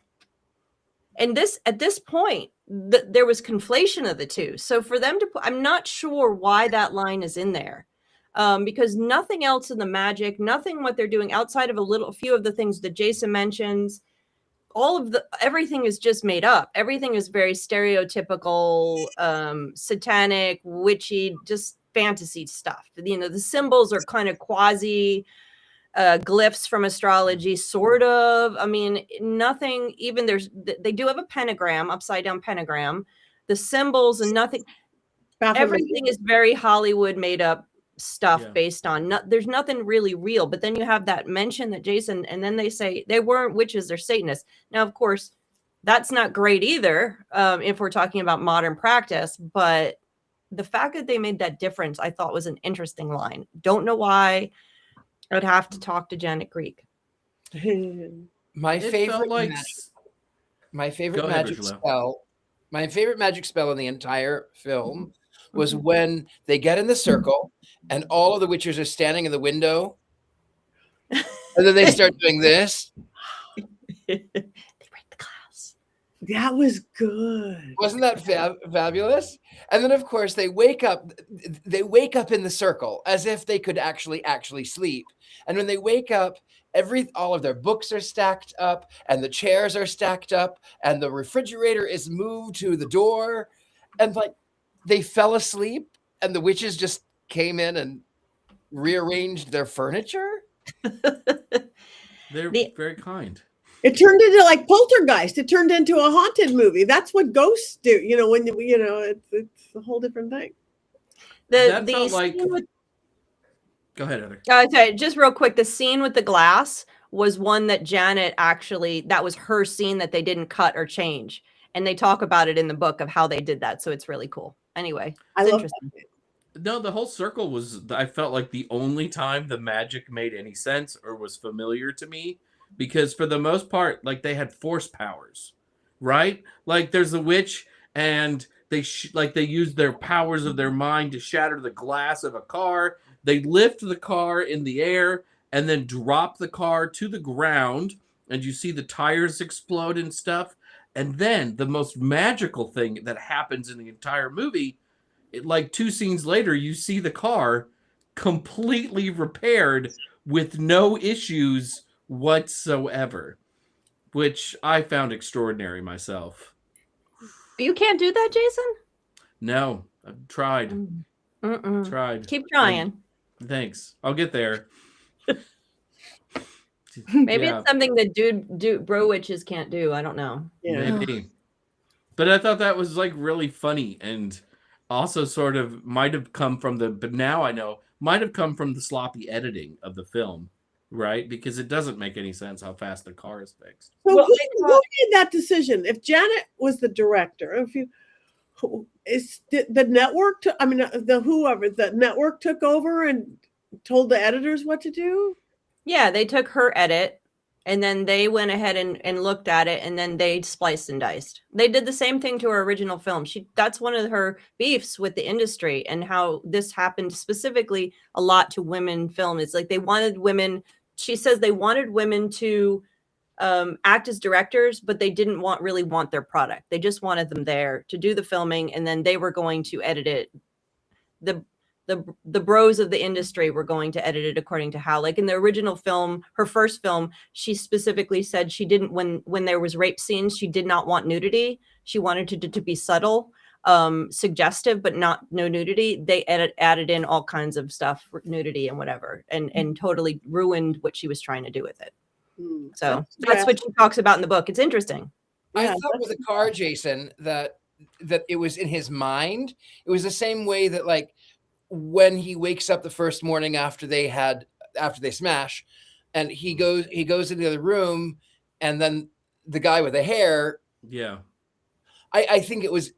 And at this point, there was conflation of the two. So for them to put, I'm not sure why that line is in there. Because nothing else in the magic, nothing what they're doing outside of a few of the things that Jason mentions, everything is just made up. Everything is very stereotypical, satanic, witchy, just fantasy stuff. The symbols are kind of quasi glyphs from astrology, sort of. I mean, nothing, even they do have a pentagram, upside down pentagram, the symbols and nothing. Everything is very Hollywood made up stuff based on there's nothing really real. But then you have that mention that Jason, and then they say they weren't witches, they're Satanists. Now, of course, that's not great either, if we're talking about modern practice. But the fact that they made that difference, I thought was an interesting line. Don't know why. I'd have to talk to Janet Greek. My favorite magic spell in the entire film was when they get in the circle and all of the witches are standing in the window, and then they start doing this. They break the glass. That was good. Wasn't that fabulous? And then, of course, they wake up. They wake up in the circle as if they could actually sleep. And when they wake up, all of their books are stacked up, and the chairs are stacked up, and the refrigerator is moved to the door, and like they fell asleep, and the witches just came in and rearranged their furniture. They're very kind. It turned into like Poltergeist. It turned into a haunted movie. That's what ghosts do. It's a whole different thing. That felt like. Go ahead, Heather. Okay, just real quick. The scene with the glass was one that Janet that was her scene that they didn't cut or change. And they talk about it in the book of how they did that. So it's really cool. Anyway, it's interesting. No, the whole circle I felt like the only time the magic made any sense or was familiar to me. Because for the most part, like they had force powers, right? Like there's a witch and they use their powers of their mind to shatter the glass of a car. They lift the car in the air and then drop the car to the ground, and you see the tires explode and stuff. And then the most magical thing that happens in the entire movie, like 2 scenes later, you see the car completely repaired with no issues whatsoever, which I found extraordinary myself. You can't do that, Jason? No, I've tried. Tried. Keep trying. Thanks. I'll get there. Maybe it's something that bro witches can't do. I don't know. Yeah. Maybe. But I thought that was like really funny and also sort of might have come from but now I know, might have come from the sloppy editing of the film. Right, because it doesn't make any sense how fast the car is fixed. So who made that decision? If Janet was the director, the network? The network took over and told the editors what to do. Yeah, they took her edit And then they went ahead and looked at it, and then they spliced and diced. They did the same thing to her original film. That's one of her beefs with the industry, and how this happened specifically a lot to women film. It's like they wanted women. She says they wanted women to act as directors, but they didn't really want their product. They just wanted them there to do the filming, and then they were going to edit it. The bros of the industry were going to edit it according to how, like in the original film, her first film, she specifically said she didn't, when there was rape scenes, she did not want nudity. She wanted it to be subtle, suggestive, but no nudity. They added in all kinds of stuff, nudity and whatever, and totally ruined what she was trying to do with it. So that's what she talks about in the book. It's interesting. I thought with the car, Jason, that it was in his mind. It was the same way that, like, when he wakes up the first morning after they smash, and he goes into the other room, and then the guy with the hair. Yeah. I think it was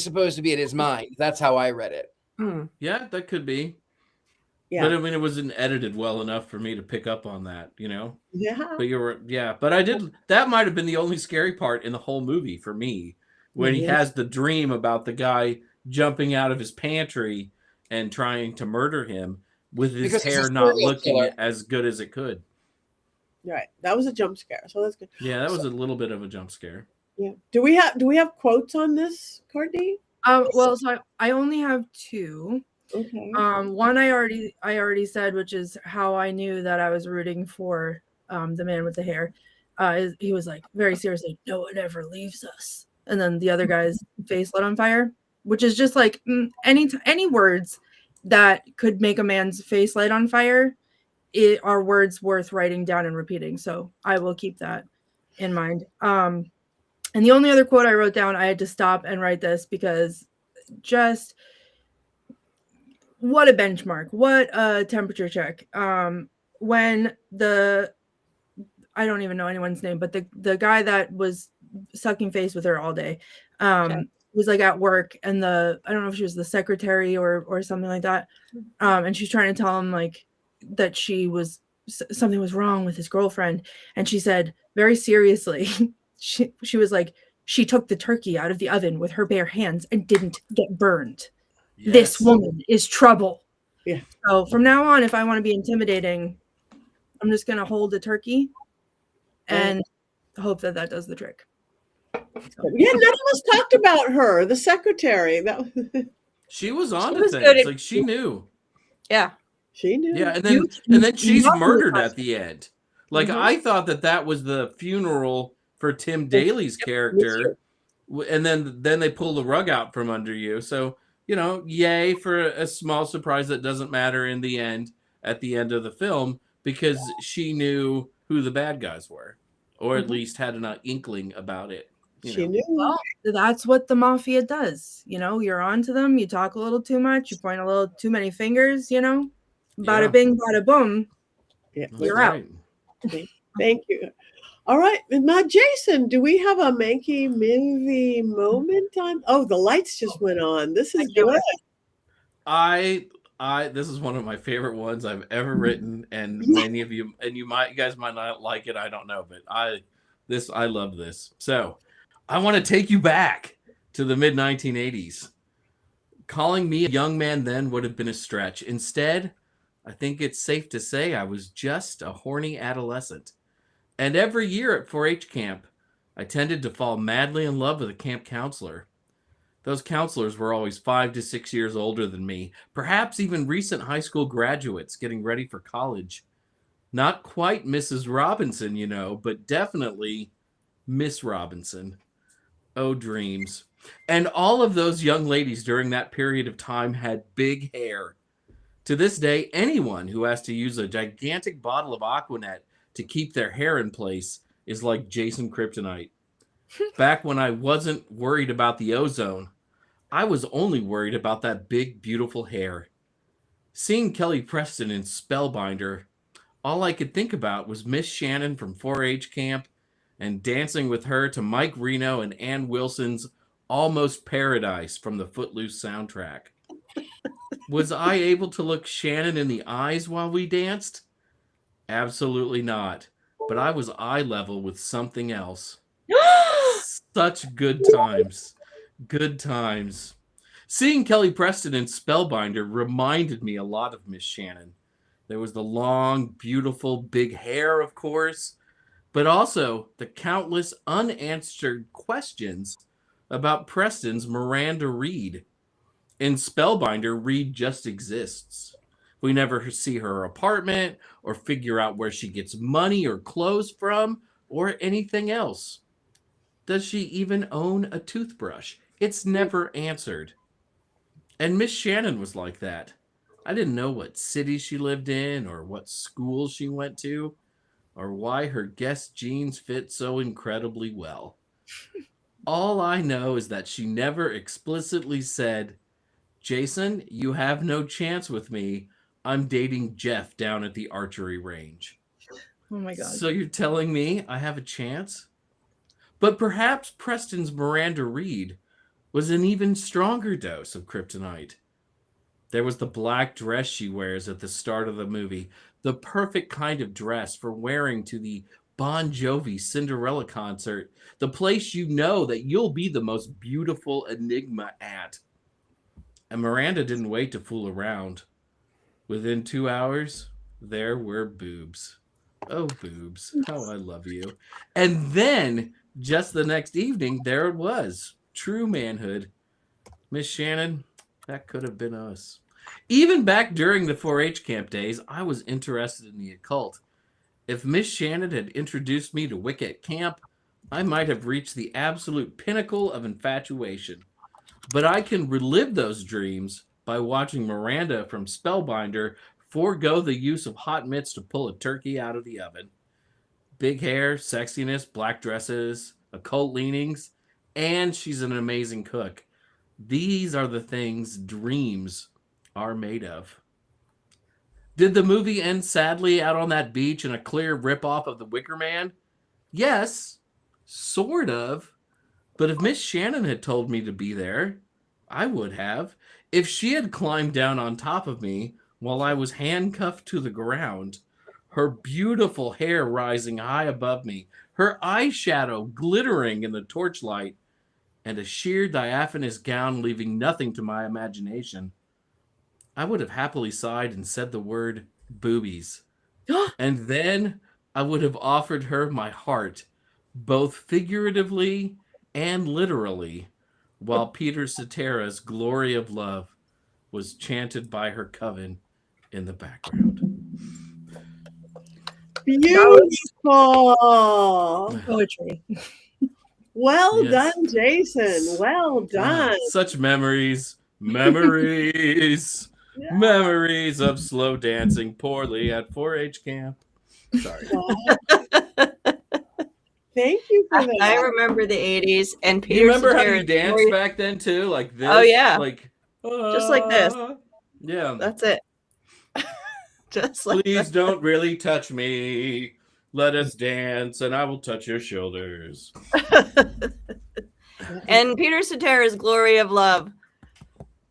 supposed to be in his mind. That's how I read it. Yeah, that could be. Yeah. But I mean, it wasn't edited well enough for me to pick up on that, you know? Yeah. But I did, that might have been the only scary part in the whole movie for me, when he has the dream about the guy jumping out of his pantry and trying to murder him with his hair not looking as good as it could. Right. That was a jump scare. So that's good. Yeah, that was a little bit of a jump scare. Yeah. Do we have quotes on this, Courtney? Well, so I only have two. Okay. One I already said, which is how I knew that I was rooting for the man with the hair. He was like, very seriously, no one ever leaves us. And then the other guy's face lit on fire, which is just like any words that could make a man's face light on fire are words worth writing down and repeating. So I will keep that in mind. And the only other quote I wrote down, I had to stop and write this because just what a benchmark, what a temperature check. When I don't even know anyone's name, but the guy that was sucking face with her all day, was like at work, and I don't know if she was the secretary or something like that. And she's trying to tell him like that something was wrong with his girlfriend. And she said very seriously, she was like, she took the turkey out of the oven with her bare hands and didn't get burned. Yes. This woman is trouble. Yeah. So from now on, if I want to be intimidating, I'm just going to hold the turkey and hope that does the trick. So. Yeah, none of us talked about her, the secretary. She was on to things. Like, she knew. Yeah. She knew. Yeah, and then she's murdered at the end. Like, I thought that was the funeral for Tim Daly's character, and then they pull the rug out from under you. So, you know, yay for a small surprise that doesn't matter in the end, at the end of the film, because she knew who the bad guys were, or at least had an inkling about it. She knew. Well, that's what the mafia does. You know, you're on to them. You talk a little too much. You point a little too many fingers. You know, bada bing, bada boom. Yeah, you're out. Thank you. All right, now Jason, do we have a Mankey movie moment time? Oh, the lights just went on. This is good. This is one of my favorite ones I've ever written, and many of you, and you guys might not like it. I don't know, but I love this. So I want to take you back to the mid 1980s. Calling me a young man then would have been a stretch. Instead, I think it's safe to say I was just a horny adolescent. And every year at 4-H camp, I tended to fall madly in love with a camp counselor. Those counselors were always 5 to 6 years older than me, perhaps even recent high school graduates getting ready for college. Not quite Mrs. Robinson, you know, but definitely Miss Robinson. Oh, dreams. And all of those young ladies during that period of time had big hair. To this day, anyone who has to use a gigantic bottle of Aquanet to keep their hair in place is like Jason Kryptonite. Back when I wasn't worried about the ozone, I was only worried about that big, beautiful hair. Seeing Kelly Preston in Spellbinder, all I could think about was Miss Shannon from 4-H camp and dancing with her to Mike Reno and Ann Wilson's Almost Paradise from the Footloose soundtrack. Was I able to look Shannon in the eyes while we danced? Absolutely not. but I was eye level with something else. Such good times. Good times. Seeing Kelly Preston in Spellbinder reminded me a lot of Miss Shannon. There was the long, beautiful, big hair, of course, but also the countless unanswered questions about Preston's Miranda Reed. In Spellbinder, Reed just exists. We never see her apartment or figure out where she gets money or clothes from or anything else. Does she even own a toothbrush? It's never answered. And Miss Shannon was like that. I didn't know what city she lived in or what school she went to or why her Guess jeans fit so incredibly well. All I know is that she never explicitly said, Jason, you have no chance with me. I'm dating Jeff down at the archery range. Oh my God. So you're telling me I have a chance? But perhaps Preston's Miranda Reed was an even stronger dose of kryptonite. There was the black dress she wears at the start of the movie, the perfect kind of dress for wearing to the Bon Jovi Cinderella concert, the place you know that you'll be the most beautiful enigma at. And Miranda didn't wait to fool around. Within 2 hours, there were boobs. Oh, boobs, how I love you. And then, just the next evening, there it was. True manhood. Miss Shannon, that could have been us. Even back during the 4-H camp days, I was interested in the occult. If Miss Shannon had introduced me to Wicca at camp, I might have reached the absolute pinnacle of infatuation. But I can relive those dreams by watching Miranda from Spellbinder forego the use of hot mitts to pull a turkey out of the oven. Big hair, sexiness, black dresses, occult leanings, and she's an amazing cook. These are the things dreams are made of. Did the movie end sadly out on that beach in a clear ripoff of The Wicker Man? Yes, sort of. But if Miss Shannon had told me to be there, I would have. If she had climbed down on top of me while I was handcuffed to the ground, her beautiful hair rising high above me, her eyeshadow glittering in the torchlight, and a sheer diaphanous gown leaving nothing to my imagination, I would have happily sighed and said the word boobies. And then I would have offered her my heart, both figuratively and literally, while Peter Cetera's Glory of Love was chanted by her coven in the background. Beautiful. Poetry. Well Yes. done, Jason. Well done. Such memories. Memories. Yeah. Memories of slow dancing poorly at 4-H camp. Sorry. Thank you for that. I remember the 80s and Peter You remember how Cetera's you danced Glory- back then too? Like this? Oh, yeah. Like Just like this. Yeah. That's it. Just like Please that. don't really touch me. Let us dance and I will touch your shoulders. And Peter Cetera's Glory of Love.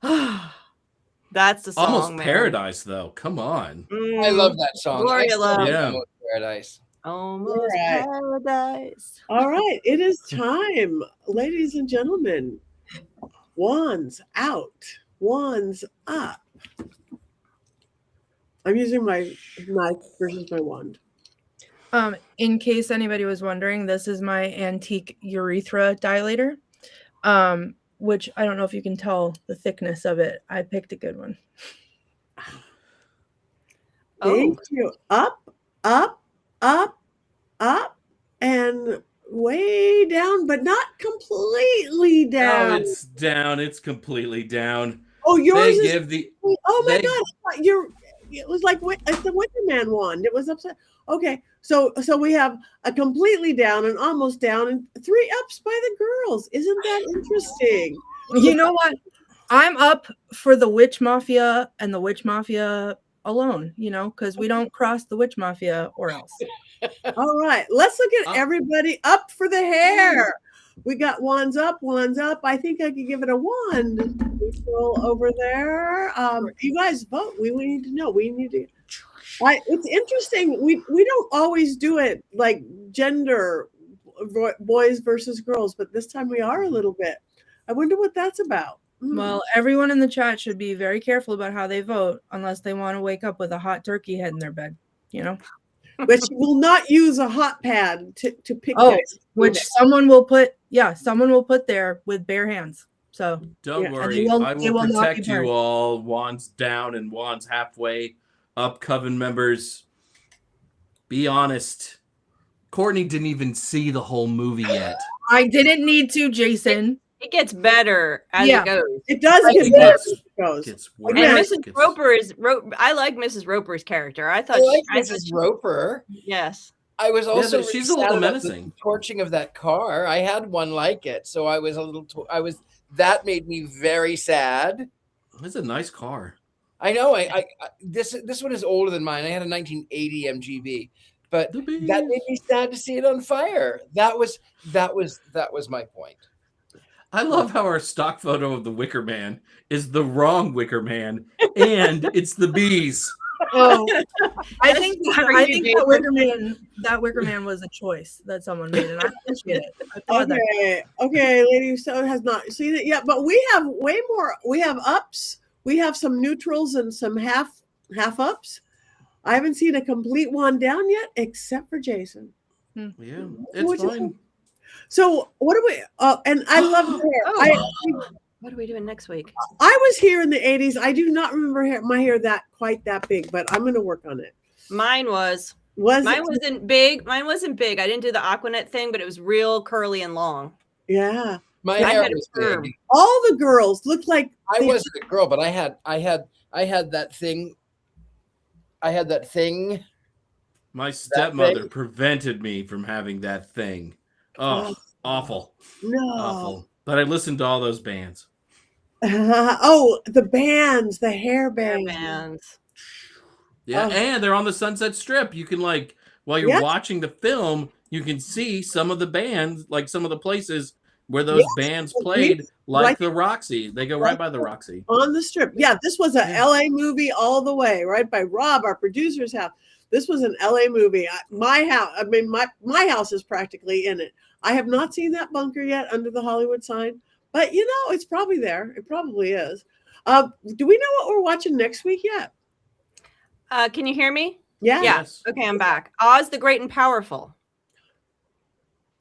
That's the song, Almost man. Paradise though. Come on. I love that song. Glory I still love. love Yeah. Almost Paradise. Almost Right. Paradise. All right, it is time, ladies and gentlemen. Wands out, wands up. I'm using my knife versus my wand. In case anybody was wondering, this is my antique urethra dilator, which I don't know if you can tell the thickness of it. I picked a good one. Thank you. Up, up, up, up, and way down, but not completely Oh, down. it's down. It's completely down. Oh, yours They is. give the Oh my they- God! I thought it was like it's the Wicker Man wand. It was upside. Okay, so we have a completely down and almost down, and 3 ups by the girls. Isn't that interesting? You know what? I'm up for the Witch Mafia and the Witch Mafia alone, because we don't cross the Witch Mafia or else. All right, let's look at everybody up for the hair. We got wands up, wands up. I think I could give it a wand. Neutral over there. You guys vote. We need to know. We need to. It's interesting. We don't always do it like gender, boys versus girls, but this time we are a little bit. I wonder what that's about. Well, everyone in the chat should be very careful about how they vote, unless they want to wake up with a hot turkey head in their bed. But you will not use a hot pad to pick. Which someone will put there with bare hands. So don't worry, I will protect you all. Wands down and wands halfway up, Coven members. Be honest. Courtney didn't even see the whole movie yet. I didn't need to, Jason. It gets better as it goes. It does get better as it goes. And Mrs. Roper I like Mrs. Roper's character. I like Mrs. Roper. Yes. I was also she's a little menacing. The torching of that car. I had one like it, so I was a little. That made me very sad. It's a nice car. I know. This one is older than mine. I had a 1980 MGB, but that made me sad to see it on fire. That was my point. I love how our stock photo of the Wicker Man is the wrong Wicker Man, and it's the bees. Oh, I think that Wicker Man was a choice that someone made, and I appreciate it. Okay, Lady Stone has not seen it yet, but we have way more. We have ups, we have some neutrals, and some half ups. I haven't seen a complete one down yet, except for Jason. Yeah, it's fine. So what do we? And I love hair. What are we doing next week? I was here in the 80s. I do not remember my hair quite that big, but I'm going to work on it. Mine was. Mine wasn't big. Mine wasn't big. I didn't do the Aquanet thing, but it was real curly and long. Yeah. My hair was big. All the girls looked like I wasn't a girl, but I had that thing. My stepmother prevented me from having that thing. Oh, awful. No. Awful. But I listened to all those bands. The bands, the hair bands. Yeah, and they're on the Sunset Strip. You can while you're watching the film, you can see some of the bands, like some of the places where those bands played, like the Roxy. They go right by the Roxy. On the Strip. Yeah, this was a LA movie all the way, right by Rob, our producer's house. This was an LA movie. My house, my house is practically in it. I have not seen that bunker yet under the Hollywood sign, but it's probably there. It probably is. Do we know what we're watching next week yet? Can you hear me? Yeah. Yes. Okay, I'm back. Oz the Great and Powerful.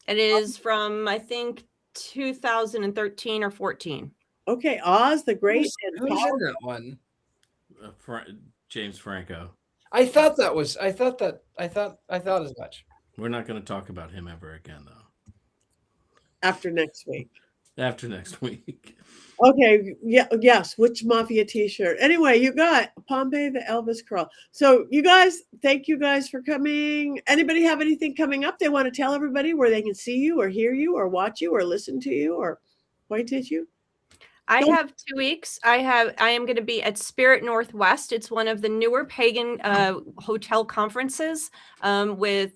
It is from, I think, 2013 or 14. Okay, Oz the Great and Powerful. Powerful. That one? James Franco. I thought as much. We're not going to talk about him ever again, though. After next week. Okay. Yeah. Yes. Which Mafia t-shirt? Anyway, you got Pompey the Elvis curl. So you guys, thank you guys for coming. Anybody have anything coming up they want to tell everybody where they can see you or hear you or watch you or listen to you or point at you? I have 2 weeks. I am going to be at Spirit Northwest. It's one of the newer pagan hotel conferences with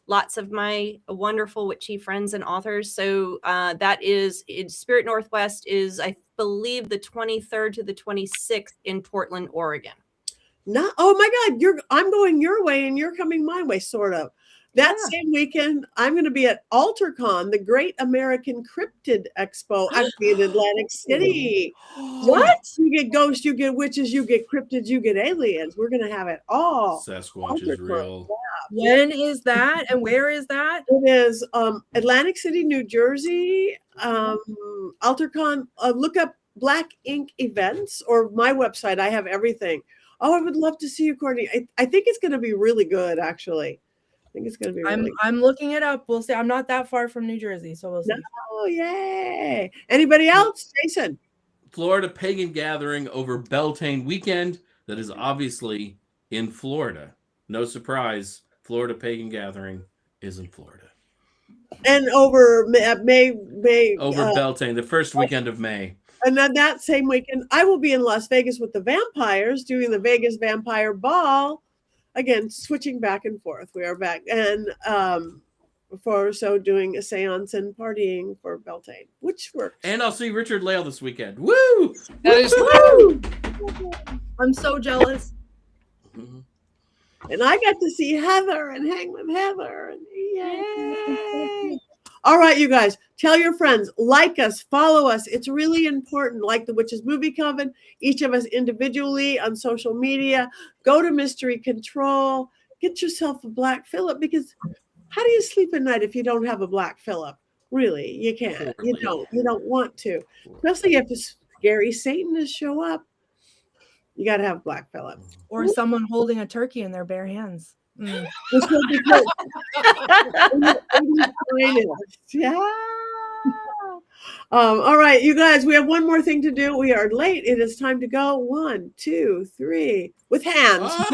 lots of my wonderful witchy friends and authors. So that is in Spirit Northwest is, I believe, the 23rd to the 26th in Portland, Oregon. Oh my God, I'm going your way and you're coming my way, sort of. That same weekend, I'm going to be at AltarCon, the Great American Cryptid Expo, actually in Atlantic City. What? You get ghosts, you get witches, you get cryptids, you get aliens. We're going to have it all. Sasquatch is real. Yeah. When is that and where is that? It is Atlantic City, New Jersey. AltarCon, look up Black Ink Events or my website. I have everything. Oh, I would love to see you, Courtney. I think it's going to be really good, actually. I think it's going to be really good. I'm looking it up. We'll see. I'm not that far from New Jersey, so we'll see. Oh, yay. Anybody else? Jason? Florida Pagan Gathering over Beltane weekend. That is obviously in Florida. No surprise. Florida Pagan Gathering is in Florida. And over May over Beltane, the first weekend of May. And then that same weekend, I will be in Las Vegas with the vampires doing the Vegas Vampire Ball. Again, switching back and forth. We are back. And for so doing a seance and partying for Beltane, which works. And I'll see Richard Lale this weekend. Woo! That is Woo! I'm so jealous. And I got to see Heather and hang with Heather. And yay! All right, you guys, tell your friends, like us, follow us. It's really important. Like the Witches Movie Coven, each of us individually on social media. Go to Mystery Control. Get yourself a Black Phillip, because how do you sleep at night if you don't have a Black Phillip? Really, you can't. You don't. You don't want to. Especially if a scary Satanist show up. You got to have Black Phillip. Or someone holding a turkey in their bare hands. Which will be good. Yeah. All right, you guys, we have one more thing to do. We are late. It is time to go. 1, 2, 3. With hands. Ah.